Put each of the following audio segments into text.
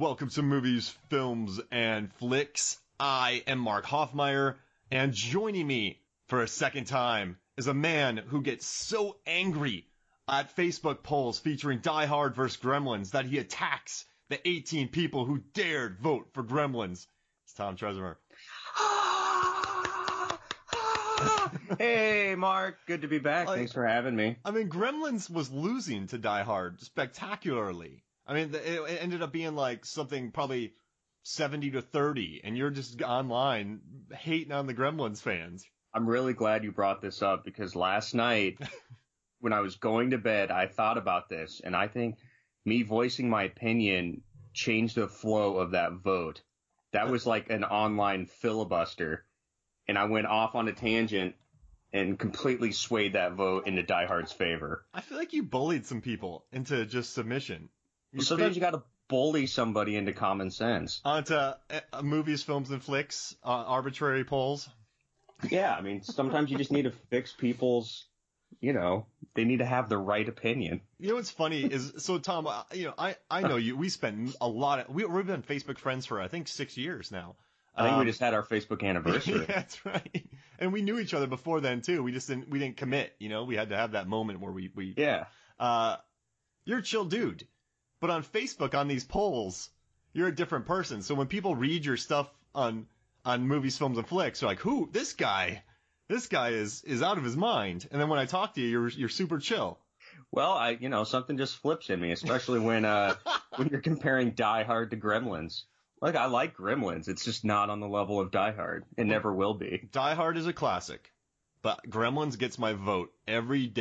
Welcome to Movies, Films, and Flicks. I am Mark Hoffmeyer, and joining me for a second time is a man who gets so angry at Facebook polls featuring Die Hard vs. Gremlins that he attacks the 18 people who dared vote for Gremlins. It's Tom Tresemer. Hey, Mark. Good to be back. Thanks for having me. I mean, Gremlins was losing to Die Hard spectacularly. I mean, it ended up being like something probably 70-30, and you're just online hating on the Gremlins fans. I'm really glad you brought this up because last night when I was going to bed, I thought about this, and I think me voicing my opinion changed the flow of that vote. That was like an online filibuster, and I went off on a tangent and completely swayed that vote into Die Hard's favor. I feel like you bullied some people into just submission. Sometimes you got to bully somebody into common sense. Onto movies, films, and flicks, arbitrary polls. Yeah, I mean, sometimes you just need to fix people's, they need to have the right opinion. You know what's funny is, so Tom, I know you. We spent a lot of, we've been Facebook friends for, I think, 6 years now. I think we just had our Facebook anniversary. Yeah, that's right. And we knew each other before then too. We didn't commit, we had to have that moment where we Yeah. You're a chill dude. But on Facebook, on these polls, you're a different person. So when people read your stuff on movies, films, and flicks, they're like, "Who? This guy is out of his mind." And then when I talk to you, you're super chill. Well, something just flips in me, especially when you're comparing Die Hard to Gremlins. Like, I like Gremlins. It's just not on the level of Die Hard. It never will be. Die Hard is a classic, but Gremlins gets my vote every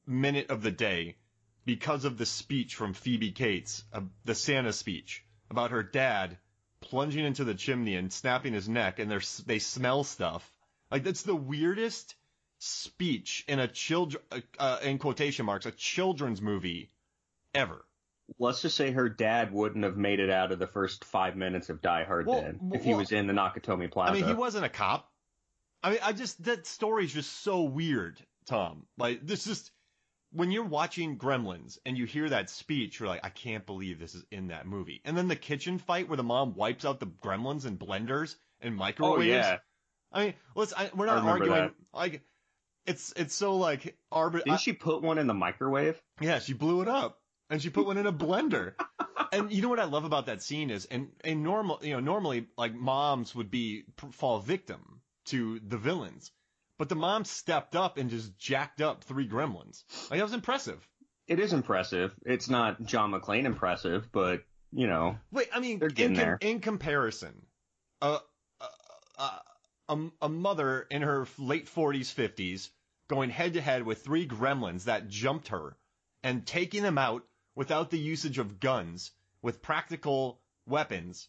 minute of the day. Because of the speech from Phoebe Cates, the Santa speech, about her dad plunging into the chimney and snapping his neck, and they smell stuff. Like, that's the weirdest speech in in quotation marks, a children's movie ever. Let's just say her dad wouldn't have made it out of the first 5 minutes of Die Hard if he was in the Nakatomi Plaza. I mean, he wasn't a cop. I mean, that story's just so weird, Tom. Like, this just... When you're watching Gremlins and you hear that speech, you're like, I can't believe this is in that movie. And then the kitchen fight where the mom wipes out the Gremlins in blenders and microwaves. Oh, yeah. I mean, we're not arguing. That. Like, it's so like Didn't she put one in the microwave? Yeah, she blew it up and she put one in a blender. And you know what I love about that scene is, and normally like moms would fall victim to the villains. But the mom stepped up and just jacked up 3 Gremlins. Like, that was impressive. It is impressive. It's not John McClane impressive, but, Wait, I mean, in comparison, a mother in her late 40s, 50s, going head-to-head with 3 Gremlins that jumped her, and taking them out without the usage of guns, with practical weapons,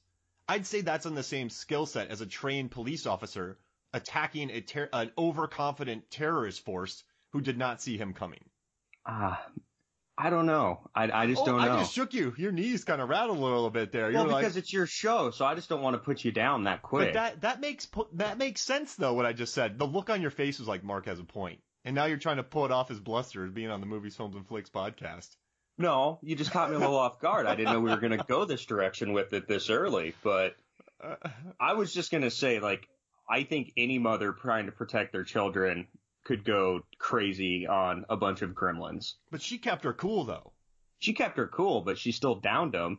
I'd say that's on the same skill set as a trained police officer attacking an overconfident terrorist force who did not see him coming. I don't know. I just don't know. I just shook you. Your knees kind of rattled a little bit there. Well, because it's your show, so I just don't want to put you down that quick. But that makes sense, though, what I just said. The look on your face was like, Mark has a point. And now you're trying to pull it off his bluster as being on the Movies, Films, and Flicks podcast. No, you just caught me a little off guard. I didn't know we were going to go this direction with it this early. But I was just going to say, like, I think any mother trying to protect their children could go crazy on a bunch of Gremlins. But she kept her cool, though. She kept her cool, but she still downed them.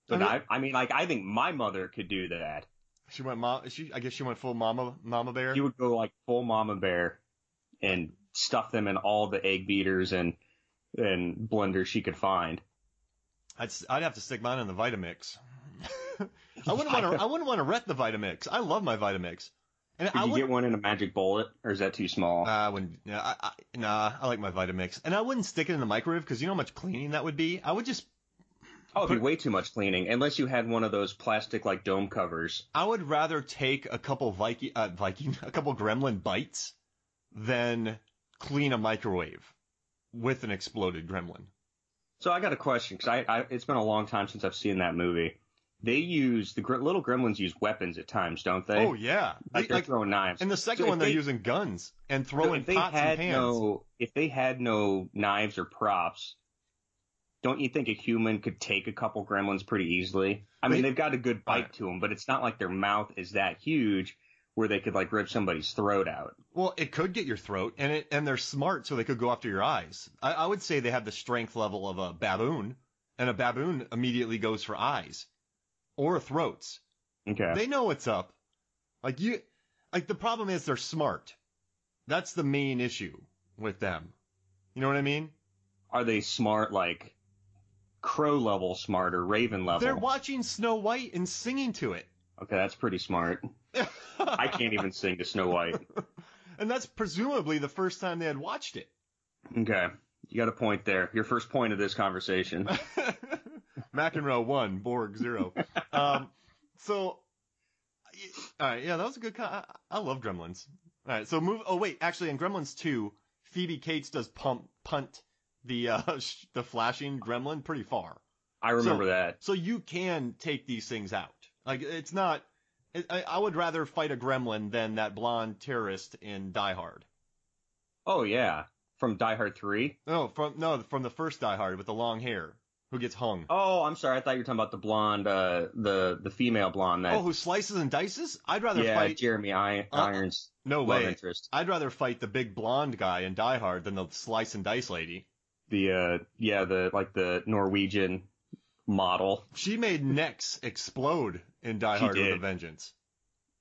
But I think my mother could do that. She went I guess she went full mama bear. She would go like full mama bear and stuff them in all the egg beaters and blenders she could find. I'd have to stick mine in the Vitamix. I wouldn't want to wreck the Vitamix. I love my Vitamix. And Could you get one in a Magic Bullet, or is that too small? I like my Vitamix. And I wouldn't stick it in the microwave, because you know how much cleaning that would be? I would just... it'd be way too much cleaning, unless you had one of those plastic, like, dome covers. I would rather take a couple a couple Gremlin bites than clean a microwave with an exploded Gremlin. So I got a question, because it's been a long time since I've seen that movie. They use the little Gremlins use weapons at times, don't they? Oh yeah, they're throwing knives. And the second one, they're using guns and throwing pots and pans. If they had no knives or props, don't you think a human could take a couple gremlins pretty easily? I mean, they've got a good bite to them, but it's not like their mouth is that huge where they could like rip somebody's throat out. Well, it could get your throat, and they're smart, so they could go after your eyes. I would say they have the strength level of a baboon, and a baboon immediately goes for eyes or throats. Okay. They know what's up. The problem is they're smart. That's the main issue with them. You know what I mean? Are they smart like crow level smart or raven level? They're watching Snow White and singing to it. Okay, that's pretty smart. I can't even sing to Snow White. And that's presumably the first time they had watched it. Okay. You got a point there. Your first point of this conversation. McEnroe 1, Borg 0. All right, yeah, that was a good I love Gremlins. All right, so actually, in Gremlins 2, Phoebe Cates does punt the flashing gremlin pretty far. I remember that. So you can take these things out. Like, it's not... I would rather fight a gremlin than that blonde terrorist in Die Hard. Oh, yeah. From Die Hard 3? No, from the first Die Hard with the long hair, who gets hung. Oh, I'm sorry. I thought you were talking about the blonde, the female blonde. Who slices and dices? I'd rather fight... Jeremy Irons' no love way. interest. I'd rather fight the big blonde guy in Die Hard than the slice and dice lady. The Norwegian model. She made necks explode in Die Hard with a Vengeance.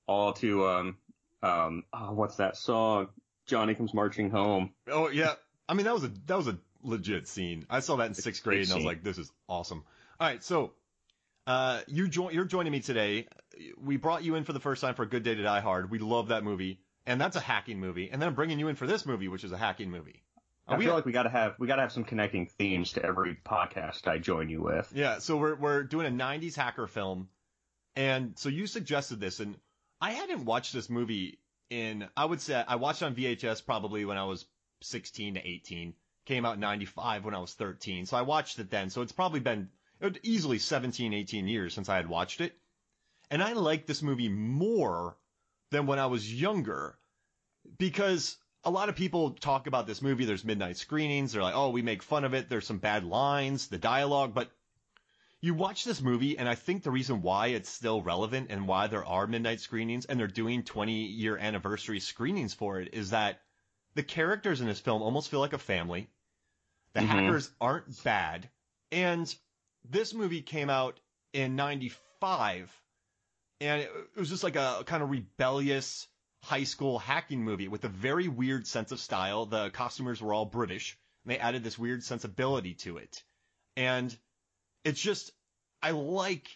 All to, what's that song? Johnny Comes Marching Home. Oh, yeah. I mean, that was a legit scene. I saw that in 6th grade and I was like, this is awesome. All right. So, you're joining me today. We brought you in for the first time for A Good Day to Die Hard. We love that movie. And that's a hacking movie. And then I'm bringing you in for this movie, which is a hacking movie. I feel like we gotta have some connecting themes to every podcast I join you with. Yeah, so we're doing a 90s hacker film, and so you suggested this, and I hadn't watched this movie I would say I watched it on VHS probably when I was 16 to 18, came out in 95 when I was 13, so I watched it then, so it's probably been easily 17, 18 years since I had watched it, and I like this movie more than when I was younger, because a lot of people talk about this movie. There's midnight screenings. They're like, oh, we make fun of it. There's some bad lines, the dialogue. But you watch this movie, and I think the reason why it's still relevant and why there are midnight screenings and they're doing 20-year anniversary screenings for it is that the characters in this film almost feel like a family. The hackers aren't bad. And this movie came out in 95, and it was just like a kind of rebellious high school hacking movie with a very weird sense of style. The costumers were all British, and they added this weird sensibility to it. And it's just, I like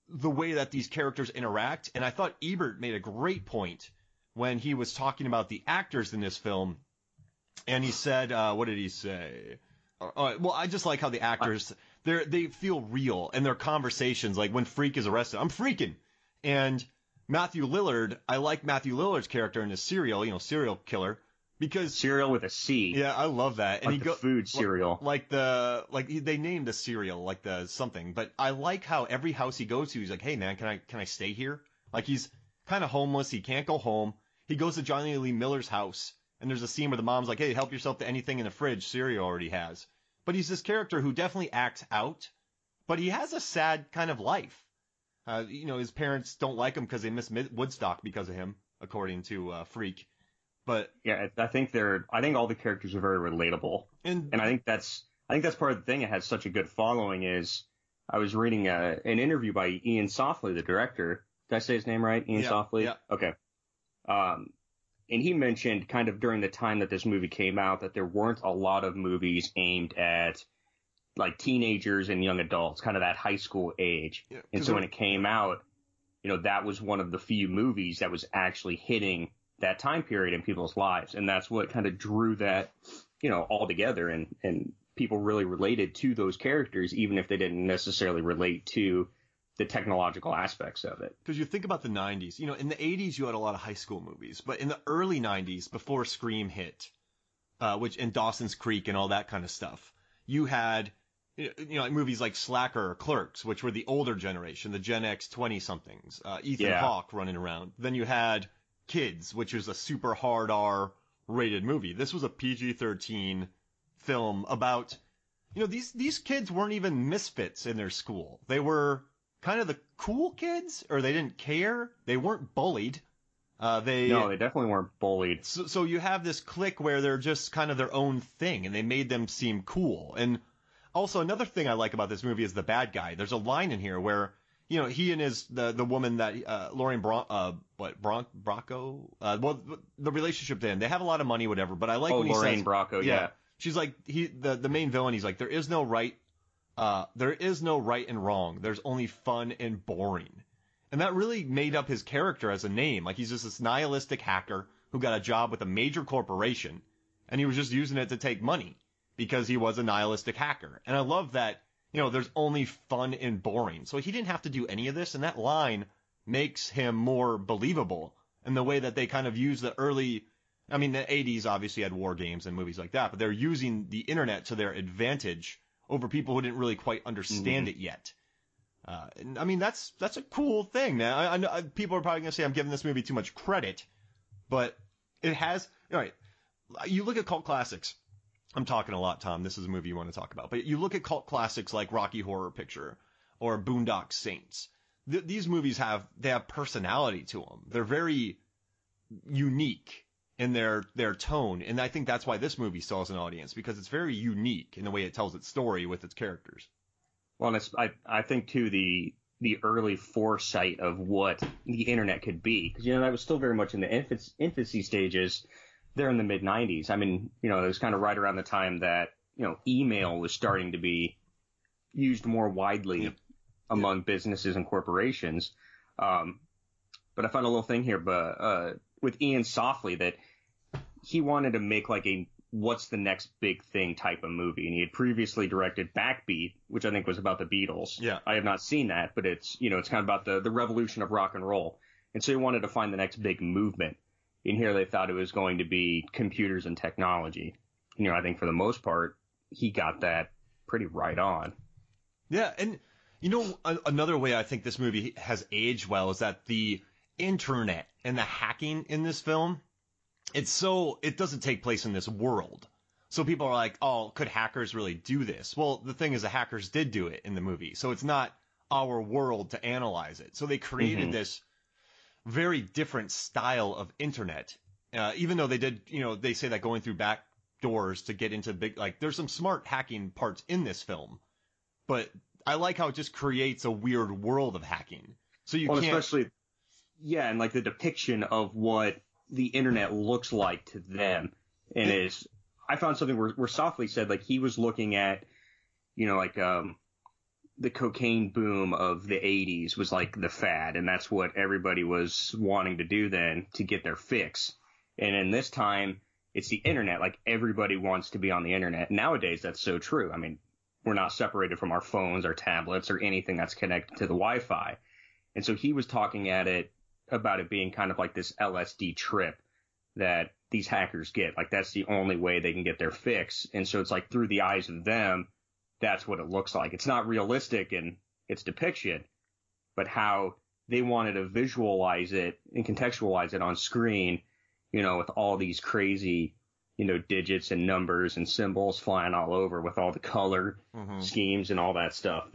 the way that these characters interact, and I thought Ebert made a great point when he was talking about the actors in this film, and he said, what did he say? Well, I just like how the actors, they feel real, and their conversations, like when Freak is arrested, I'm freaking, and Matthew Lillard, I like Matthew Lillard's character in his serial killer, because cereal with a C. Yeah, I love that. And like the food cereal. They named the cereal like the something, but I like how every house he goes to, he's like, hey man, can I stay here? Like he's kind of homeless, he can't go home. He goes to Johnny Lee Miller's house, and there's a scene where the mom's like, hey, help yourself to anything in the fridge, cereal already has. But he's this character who definitely acts out, but he has a sad kind of life. His parents don't like him because they miss Woodstock because of him, according to Freak. But yeah, I think all the characters are very relatable, and I think that's part of the thing. It has such a good following. Is I was reading an interview by Ian Softly, the director. Did I say his name right? Ian Softly. Yeah. Okay. And he mentioned kind of during the time that this movie came out that there weren't a lot of movies aimed at like teenagers and young adults, kind of that high school age. Yeah, and so when it came out, that was one of the few movies that was actually hitting that time period in people's lives. And that's what kind of drew that, all together. And people really related to those characters, even if they didn't necessarily relate to the technological aspects of it. Because you think about the 90s, in the 80s, you had a lot of high school movies. But in the early 90s, before Scream hit, and Dawson's Creek and all that kind of stuff, you had movies like Slacker or Clerks, which were the older generation, the Gen X 20-somethings, Ethan Hawke running around. Then you had Kids, which was a super hard R rated movie. This was a PG-13 film about, these kids weren't even misfits in their school. They were kind of the cool kids, or they didn't care. They weren't bullied. No, they definitely weren't bullied. So you have this clique where they're just kind of their own thing, and they made them seem cool. And also another thing I like about this movie is the bad guy. There's a line in here where he and the woman that Lauren Bracco, the relationship then, they have a lot of money, whatever. But I like when he Lorraine says, Bracco, yeah. She's like the main villain. He's like, there is no right and wrong. There's only fun and boring. And that really made up his character as a name. Like, he's just this nihilistic hacker who got a job with a major corporation, and he was just using it to take money because he was a nihilistic hacker. And I love that, there's only fun and boring. So he didn't have to do any of this, and that line makes him more believable in the way that they kind of use the 80s obviously had war games and movies like that, but they're using the internet to their advantage over people who didn't really quite understand it yet. That's a cool thing. Now, I know people are probably going to say I'm giving this movie too much credit, but it has. All right, you look at cult classics. I'm talking a lot, Tom. This is a movie you want to talk about, but you look at cult classics like Rocky Horror Picture or Boondock Saints. These movies have personality to them. They're very unique in their tone, and I think that's why this movie still has an audience, because it's very unique in the way it tells its story with its characters. Well, and I think, too, the early foresight of what the internet could be, because, that was still very much in the infancy stages there in the mid-'90s. I mean, it was kind of right around the time that, email was starting to be used more widely among businesses and corporations. But I found a little thing here with Ian Softly that he wanted to make like a what's the next big thing type of movie. And he had previously directed Backbeat, which I think was about the Beatles. Yeah. I have not seen that, but it's kind of about the revolution of rock and roll. And so he wanted to find the next big movement. In here, they thought it was going to be computers and technology. I think for the most part, he got that pretty right on. Yeah. And, another way I think this movie has aged well is that the internet and the hacking in this film, it doesn't take place in this world. So people are like, oh, could hackers really do this? Well, the thing is, the hackers did do it in the movie. So it's not our world to analyze it. So they created this very different style of internet. Even though they did, they say that going through back doors to get into there's some smart hacking parts in this film. But I like how it just creates a weird world of hacking. So you can't. Especially, yeah, and like the depiction of what the internet looks like to them. And I found something where Softly said, like, he was looking at, the cocaine boom of the 80s was like the fad, and that's what everybody was wanting to do then to get their fix. And in this time, it's the internet. Like, everybody wants to be on the internet. Nowadays, that's so true. I mean, we're not separated from our phones or tablets or anything that's connected to the Wi-Fi. And so he was talking about it being kind of like this LSD trip that these hackers get. Like, that's the only way they can get their fix. And so it's like through the eyes of them, that's what it looks like. It's not realistic in its depiction, but how they wanted to visualize it and contextualize it on screen, with all these crazy, digits and numbers and symbols flying all over with all the color schemes and all that stuff,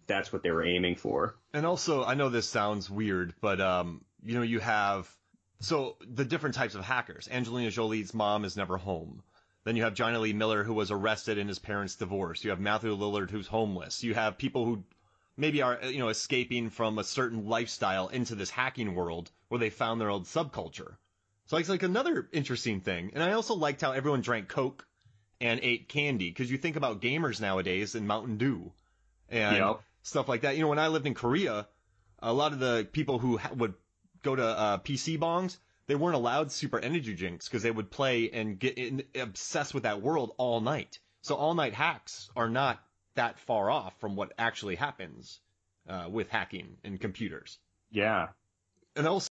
that's what they were aiming for. And also, I know this sounds weird, but, you have the different types of hackers. Angelina Jolie's mom is never home. Then you have Johnny Lee Miller, who was arrested in his parents' divorce. You have Matthew Lillard, who's homeless. You have people who maybe are, escaping from a certain lifestyle into this hacking world where they found their old subculture. So it's like another interesting thing. And I also liked how everyone drank Coke and ate candy, because you think about gamers nowadays and Mountain Dew and stuff like that. When I lived in Korea, a lot of the people who would go to PC bongs, they weren't allowed super energy drinks because they would play and get obsessed with that world all night. So all night hacks are not that far off from what actually happens with hacking in computers. Yeah. And also,